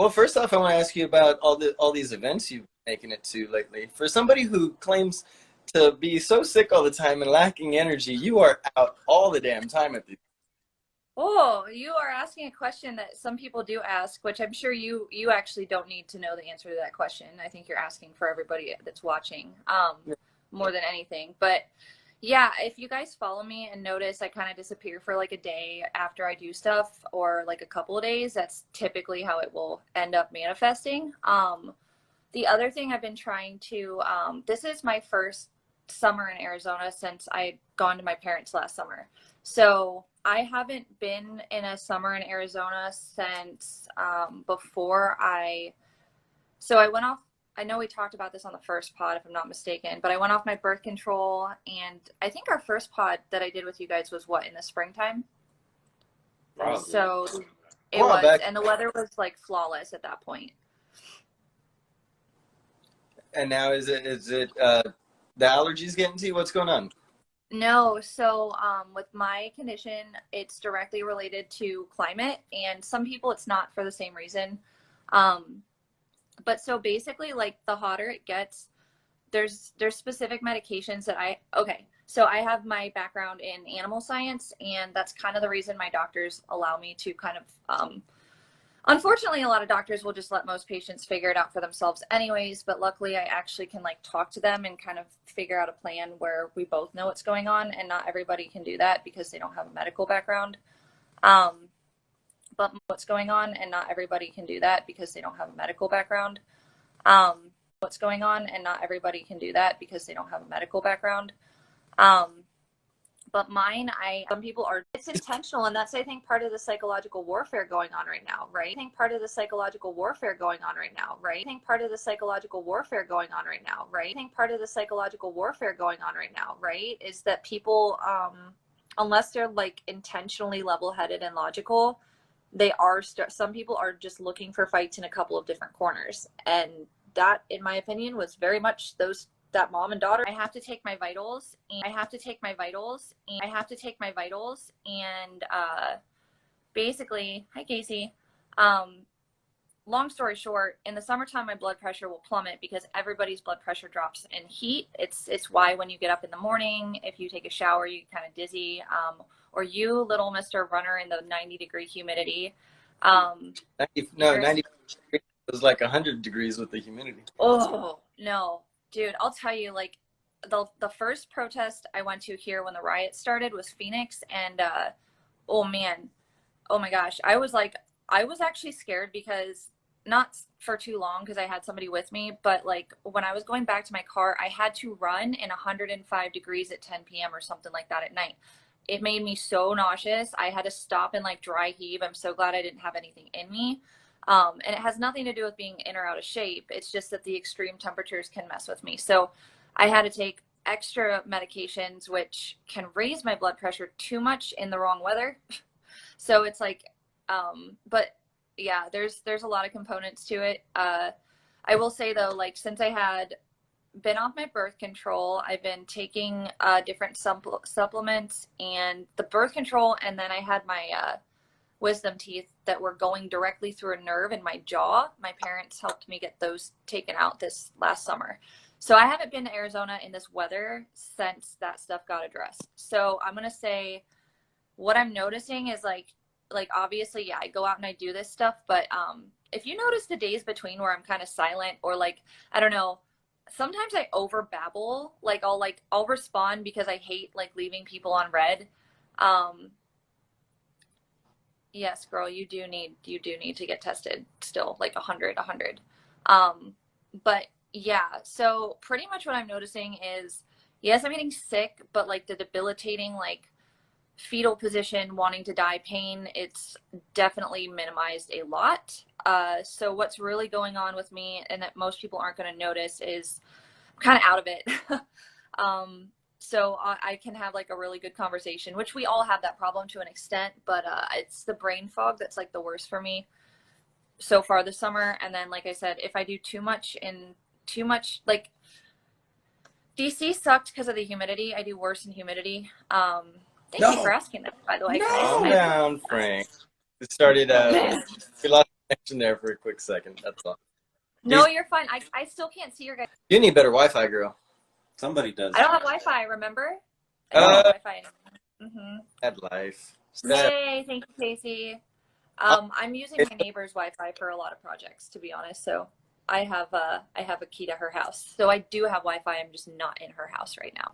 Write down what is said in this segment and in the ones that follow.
Well, first off, I want to ask you about all these events you've making it to lately. For somebody who claims to be so sick all the time and lacking energy, you are out all the damn time at these. Oh, you are asking a question that some people do ask, which I'm sure you actually don't need to know the answer to that question. I think you're asking for everybody that's watching, more than anything. But yeah, if you guys follow me and notice I kind of disappear for like a day after I do stuff or like a couple of days, that's typically how it will end up manifesting. The other thing I've been trying to, this is my first summer in Arizona since I'd gone to my parents last summer. So I haven't been in a summer in Arizona since so I went off, I know we talked about this on the first pod, if I'm not mistaken, but I went off my birth control, and I think our first pod that I did with you guys was what, in the springtime? Probably. So it Well, was, back and the weather was like flawless at that point. and now is it the allergies getting to you? What's going on? No, so with my condition, it's directly related to climate, and some people it's not for the same reason. Um, but so basically, like the hotter it gets, there's specific medications that okay. So I have my background in animal science, and that's kind of the reason my doctors allow me to kind of unfortunately, a lot of doctors will just let most patients figure it out for themselves anyways, but luckily I actually can like talk to them and kind of figure out a plan where we both know what's going on, and not everybody can do that because they don't have a medical background. But what's going on, and not everybody can do that because they don't have a medical background. What's going on, and not everybody can do that because they don't have a medical background. Um, but mine, some people are, it's intentional, and that's, I think, part of the psychological warfare going on right now, right? I think part of the psychological warfare going on right now, right? I think part of the psychological warfare going on right now, right? I think part of the psychological warfare going on right now, right, is that people, unless they're like intentionally level-headed and logical, some people are just looking for fights in a couple of different corners, and that, in my opinion, was very much that mom and daughter. I have to take my vitals, and basically, hi Casey. Long story short, in the summertime, my blood pressure will plummet because everybody's blood pressure drops in heat. It's why when you get up in the morning, if you take a shower, you get kind of dizzy. Or you, little Mr. Runner in the 90-degree humidity. 90, no, 90 it was like 100 degrees with the humidity. Oh, no. Dude, I'll tell you, like, the first protest I went to here when the riots started was Phoenix, and oh man, oh my gosh, I was actually scared because, not for too long because I had somebody with me, but like when I was going back to my car, I had to run in 105 degrees at 10 p.m. or something like that at night. It made me so nauseous. I had to stop and like dry heave. I'm so glad I didn't have anything in me. And it has nothing to do with being in or out of shape. It's just that the extreme temperatures can mess with me. So I had to take extra medications, which can raise my blood pressure too much in the wrong weather. So it's like, but yeah, there's a lot of components to it. I will say though, like, since I had been off my birth control, I've been taking different supplements, and the birth control, and then I had my wisdom teeth that were going directly through a nerve in my jaw. My parents helped me get those taken out this last summer. So I haven't been to Arizona in this weather since that stuff got addressed. So I'm going to say what I'm noticing is like obviously, yeah, I go out and I do this stuff, but if you notice the days between where I'm kind of silent, or like, I don't know, sometimes I over babble, like I'll respond because I hate like leaving people on red. Yes, girl, you do need to get tested still, like 100. But yeah, so pretty much what I'm noticing is, yes, I'm getting sick, but like the debilitating, like fetal position, wanting to die pain, it's definitely minimized a lot. So what's really going on with me, and that most people aren't going to notice, is I'm kind of out of it. So I can have like a really good conversation, which we all have that problem to an extent, but it's the brain fog that's like the worst for me so far this summer. And then, like I said, if I do too much, like DC sucked because of the humidity. I do worse in humidity. Thank you for asking that, by the way. Calm down, Frank. It started, we lost connection there for a quick second. That's all. No, you're fine. I still can't see your guys. You need better Wi-Fi, girl. Somebody does. I don't have Wi-Fi, remember? I don't have Wi-Fi anymore. Bad life. Yay, thank you, Casey. I'm using my neighbor's Wi-Fi for a lot of projects, to be honest. So I have a key to her house. So I do have Wi-Fi. I'm just not in her house right now.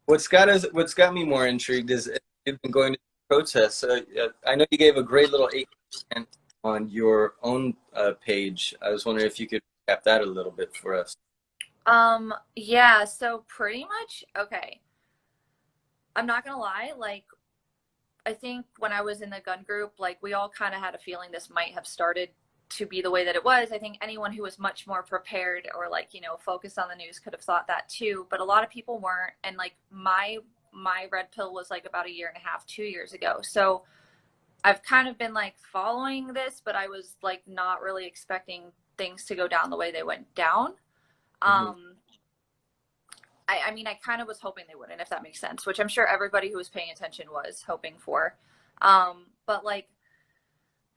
What's got me more intrigued is you've been going to protests. I know you gave a great little 8% on your own page. I was wondering if you could recap that a little bit for us. Yeah. So pretty much, okay. I'm not gonna lie. Like, I think when I was in the gun group, like we all kind of had a feeling this might have started to be the way that it was. I think anyone who was much more prepared or like, you know, focused on the news could have thought that too, but a lot of people weren't. And like my red pill was like about 1.5 years, 2 years ago. So I've kind of been like following this, but I was like not really expecting things to go down the way they went down. I mean, I kind of was hoping they wouldn't, if that makes sense, which I'm sure everybody who was paying attention was hoping for. But like,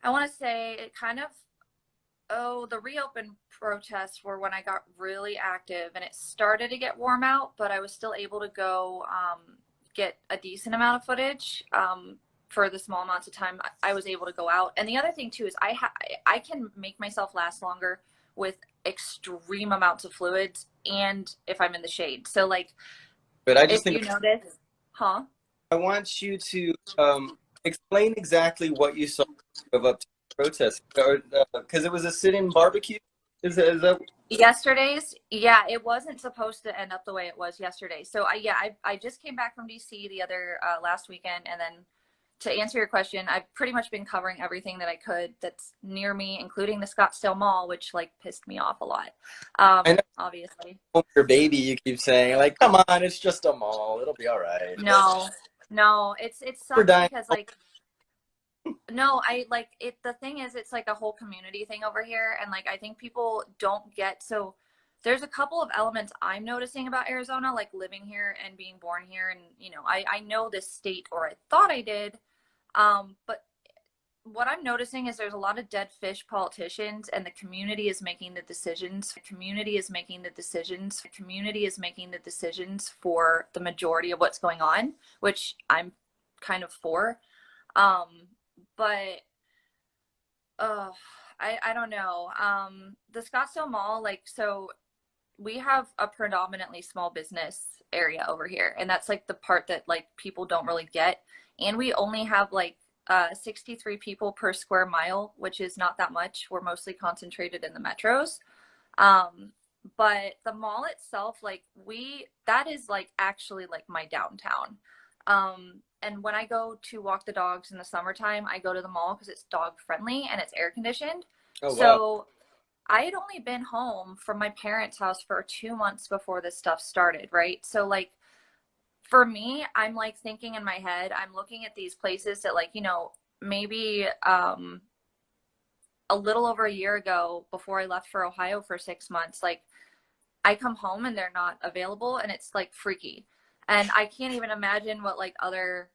I want to say it kind of, the reopen protests were when I got really active and it started to get warm out, but I was still able to go get a decent amount of footage for the small amounts of time I was able to go out. And the other thing too is I can make myself last longer with extreme amounts of fluids and if I'm in the shade. So like, but I just if you notice, I want you to explain exactly what you saw of up to protest, because it was a sit-in barbecue. Is that yesterday's? Yeah, it wasn't supposed to end up the way it was yesterday. So I just came back from DC the other last weekend, and then to answer your question, I've pretty much been covering everything that I could that's near me, including the Scottsdale Mall, which like pissed me off a lot. Obviously. Your baby, you keep saying like, come on, it's just a mall, it'll be all right. No, it sucks because like, no, I like it. The thing is, it's like a whole community thing over here, and like I think people don't get. So there's a couple of elements I'm noticing about Arizona, like living here and being born here, and you know, I know this state, or I thought I did. But what I'm noticing is there's a lot of dead fish politicians, and the community is making the decisions. The community is making the decisions. The community is making the decisions for the majority of what's going on, which I'm kind of for. But I don't know. The Scottsdale Mall, like, so we have a predominantly small business area over here, and that's like the part that like people don't really get. And we only have like 63 people per square mile, which is not that much. We're mostly concentrated in the metros. But the mall itself, like that is like actually like my downtown. And when I go to walk the dogs in the summertime, I go to the mall because it's dog friendly and it's air conditioned. Oh, wow. So I had only been home from my parents' house for 2 months before this stuff started, right? So like for me, I'm like thinking in my head, I'm looking at these places that like, you know, maybe a little over 1 year ago before I left for Ohio for 6 months, like I come home and they're not available and it's like freaky. And I can't even imagine what like other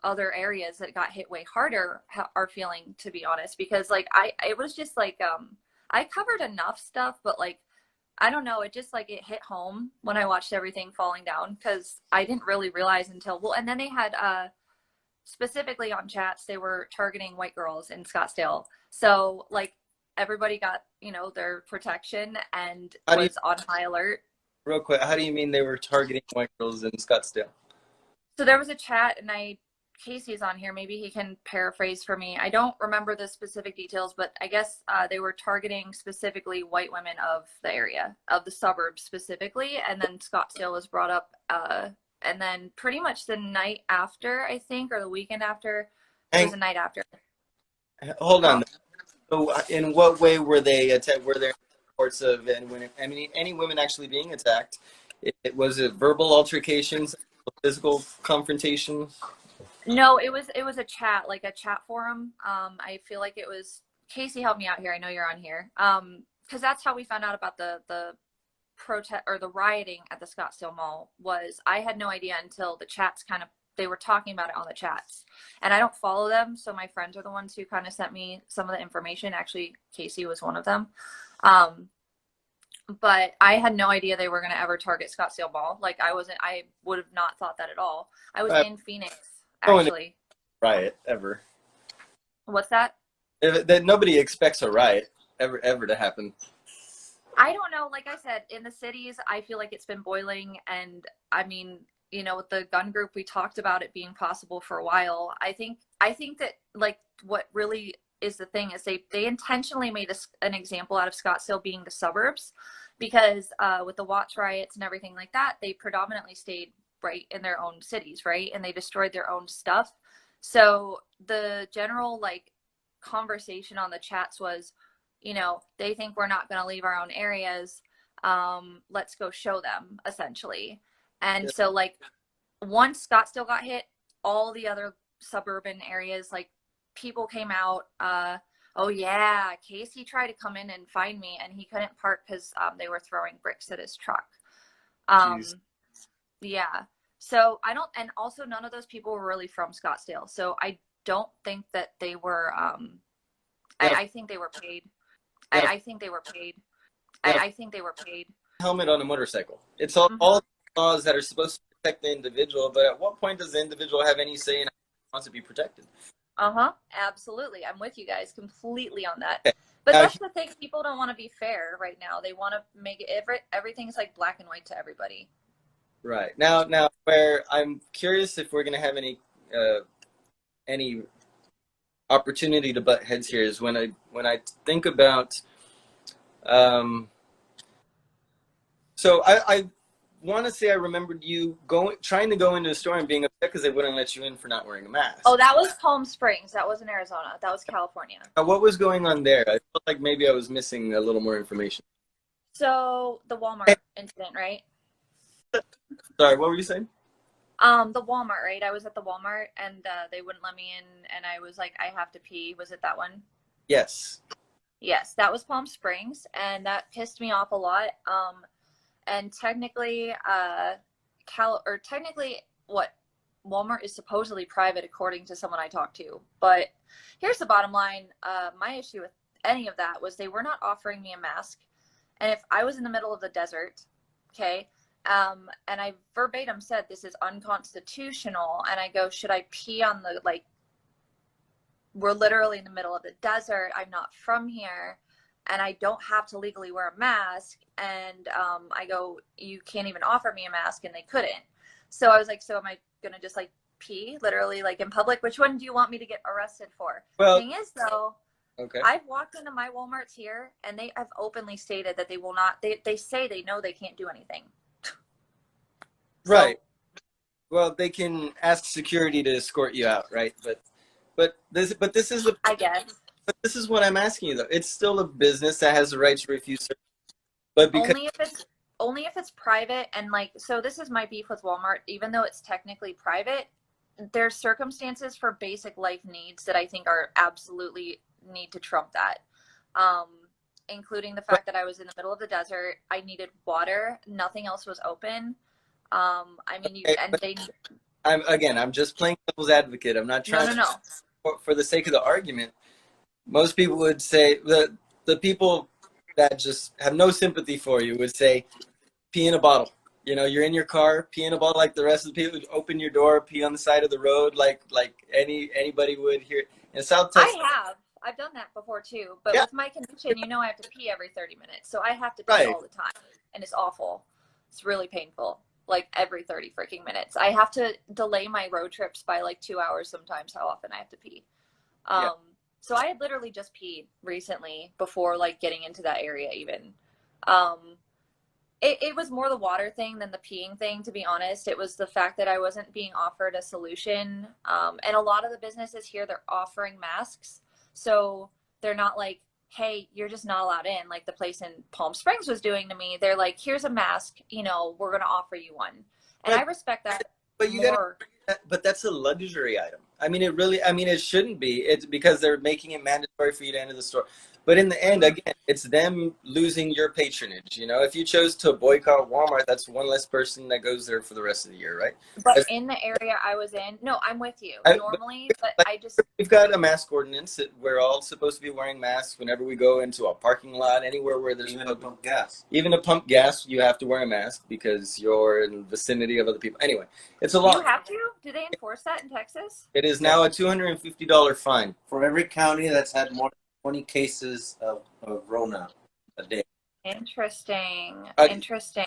areas that got hit way harder are feeling, to be honest, because like it was just like I covered enough stuff, but like I don't know, it just like it hit home when I watched everything falling down, because I didn't really realize until and then they had specifically on chats they were targeting white girls in Scottsdale, so like everybody got, you know, their protection and was on high alert. Real quick, how do you mean they were targeting white girls in Scottsdale? So there was a chat, and Casey's on here, maybe he can paraphrase for me. I don't remember the specific details, but I guess they were targeting specifically white women of the area, of the suburbs specifically, and then Scottsdale was brought up, and then pretty much the night after, I think, or the weekend after, it was the night after. Hold on. So in what way were they attacked? Were there reports of any women actually being attacked? Was it verbal altercations, physical confrontation? No, it was a chat, like a chat forum. I feel like it was, Casey, help me out here. I know you're on here. Because that's how we found out about the protest or the rioting at the Scottsdale Mall. Was I had no idea until the chats kind of they were talking about it on the chats. And I don't follow them, so my friends are the ones who kind of sent me some of the information. Actually, Casey was one of them. But I had no idea they were going to ever target Scottsdale Mall. Like I would have not thought that at all. I was in Phoenix, actually. Riot ever. What's that? That nobody expects a riot ever to happen. I don't know. Like I said, in the cities, I feel like it's been boiling. And I mean, you know, with the gun group, we talked about it being possible for a while. I think that like what really is the thing is they intentionally made an example out of Scottsdale being the suburbs, because with the Watts riots and everything like that, they predominantly stayed right in their own cities, right? And they destroyed their own stuff. So the general like conversation on the chats was, you know, they think we're not going to leave our own areas. Let's go show them, essentially. And so like once Scottsdale got hit, all the other suburban areas, like people came out. Oh yeah, Casey tried to come in and find me, and he couldn't park because they were throwing bricks at his truck. Yeah. So I don't, and also none of those people were really from Scottsdale. So I don't think that they were, I think they were paid. I think they were paid. I think they were paid. Helmet on a motorcycle. It's all laws that are supposed to protect the individual, but at what point does the individual have any say in how he wants to be protected? Absolutely. I'm with you guys completely on that. But that's the thing. People don't want to be fair right now. They want to make it everything's like black and white to everybody. Right. Now where I'm curious if we're going to have any opportunity to butt heads here is when I think about so I want to say I remembered you trying to go into a store and being upset because they wouldn't let you in for not wearing a mask. Oh, that was Palm Springs. That wasn't Arizona. That was California. What was going on there? I felt like maybe I was missing a little more information. So the Walmart incident, right? Sorry, what were you saying? The Walmart, right? I was at the Walmart and they wouldn't let me in, and I was like, I have to pee. Was it that one? Yes. Yes, that was Palm Springs, and that pissed me off a lot. And technically, what Walmart is supposedly private, according to someone I talked to. But here's the bottom line: my issue with any of that was they were not offering me a mask, and if I was in the middle of the desert, okay. And I verbatim said, this is unconstitutional. And I go, should I pee on the, like, we're literally in the middle of the desert. I'm not from here and I don't have to legally wear a mask. And, I go, you can't even offer me a mask, and they couldn't. So I was like, so am I going to just like pee literally like in public? Which one do you want me to get arrested for? Well, the thing is though, okay, I've walked into my Walmarts here and they have openly stated that they will not, they say they know they can't do anything. Right. Well, they can ask security to escort you out, right? But this is the, I guess. But this is what I'm asking you though. It's still a business that has the right to refuse service. But because only if it's private, and like, so this is my beef with Walmart. Even though it's technically private, there's circumstances for basic life needs that I think are absolutely need to trump that. Including the fact that I was in the middle of the desert. I needed water. Nothing else was open. I mean, I'm just playing devil's advocate. I'm not trying for the sake of the argument. Most people would say the people that just have no sympathy for you would say, pee in a bottle. You know, you're in your car, pee in a bottle like the rest of the people. Open your door, pee on the side of the road like anybody would here. In South Texas, I've done that before too. But with my condition, you know, I have to pee every 30 minutes, so I have to pee all the time, and it's awful. It's really painful. Like every 30 freaking minutes. I have to delay my road trips by like 2 hours sometimes, how often I have to pee. So I had literally just peed recently before like getting into that area even. It was more the water thing than the peeing thing, to be honest. It was the fact that I wasn't being offered a solution. And a lot of the businesses here, they're offering masks. So they're not like, hey, you're just not allowed in, like the place in Palm Springs was doing to me. They're like, here's a mask, you know, we're going to offer you one. And I respect that. But but that's a luxury item. I mean, it shouldn't be. It's because they're making it mandatory for you to enter the store. But in the end, again, it's them losing your patronage. You know, if you chose to boycott Walmart, that's one less person that goes there for the rest of the year, right? But As, in the area I was in, no, I'm with you but normally, but like, I just, we've got a mask ordinance that we're all supposed to be wearing masks whenever we go into a parking lot, anywhere where there's Even to pump gas. even to pump gas, you have to wear a mask because you're in the vicinity of other people. Anyway, it's a do you law. have to? Do they enforce that in Texas? It is now a $250 fine. For every county that's had more than 20 cases of Rona a day. Interesting. I- Interesting.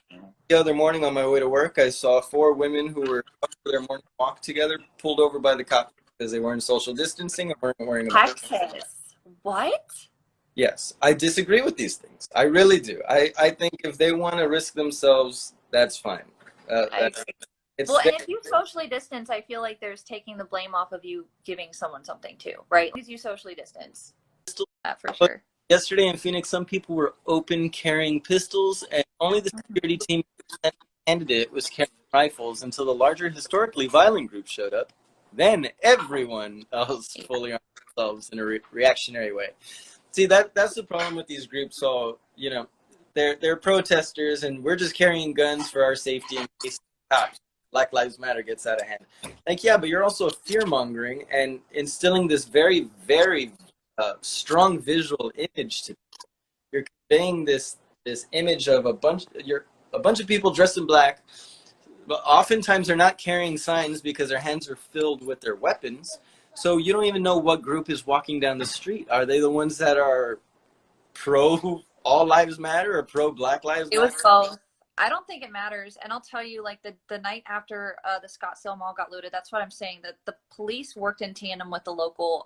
The other morning on my way to work, I saw 4 women who were up for their morning walk together pulled over by the cops because they weren't social distancing or weren't wearing a mask. Texas. What? Yes, I disagree with these things. I really do. I think if they want to risk themselves, that's fine. I agree. It's Well, and if you socially distance, I feel like there's taking the blame off of you giving someone something too, right? Because you socially distance. That for sure. Yesterday in Phoenix, some people were open carrying pistols, and only the security team candidate was carrying rifles until the larger historically violent group showed up. Then everyone else fully armed themselves in a reactionary way. See, that's the problem with these groups. So, you know, they're protesters, and we're just carrying guns for our safety in case Black Lives Matter gets out of hand. Like, yeah, but you're also fear-mongering and instilling this very, very strong visual image to people. You're conveying this image of a bunch of people dressed in black, but oftentimes they're not carrying signs because their hands are filled with their weapons. So you don't even know what group is walking down the street. Are they the ones that are pro all lives matter or pro Black Lives It Matter? was both. I don't think it matters. And I'll tell you, like the night after the Scottsdale Mall got looted, that's what I'm saying. That the police worked in tandem with the local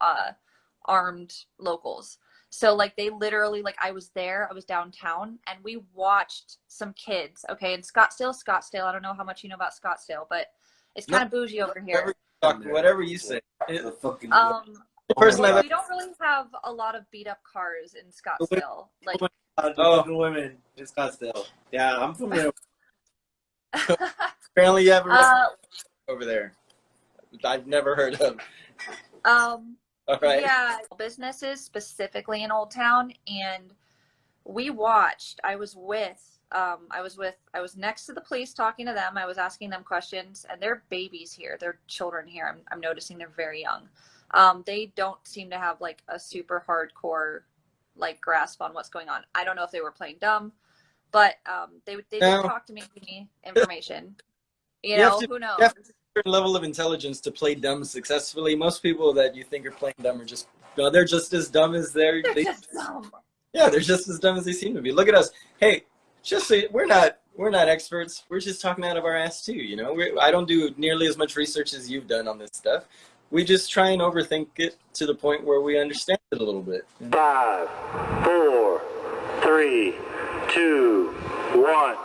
armed locals. So like they literally, like I was there, I was downtown, and we watched some kids. Okay, in Scottsdale. I don't know how much you know about Scottsdale, but it's kind of bougie over here. Whatever you say. The fucking The person Well, I've we don't really have a lot of beat up cars in Scottsdale. Like, fucking women in Scottsdale. Yeah, I'm familiar. apparently you have a over there. I've never heard of. All right. Yeah, businesses specifically in Old Town, and we watched. I was next to the police talking to them. I was asking them questions, and they're babies here. They're children here. I'm noticing they're very young. They don't seem to have like a super hardcore like grasp on what's going on. I don't know if they were playing dumb, but they did talk to me, give me information. You know, who knows? You have a certain level of intelligence to play dumb successfully. Most people that you think are playing dumb are just they're just as dumb as they're just dumb. Yeah, they're just as dumb as they seem to be. Look at us. Hey, just so we're not experts. We're just talking out of our ass too. You know, I don't do nearly as much research as you've done on this stuff. We just try and overthink it to the point where we understand it a little bit. 5, 4, 3, 2, 1.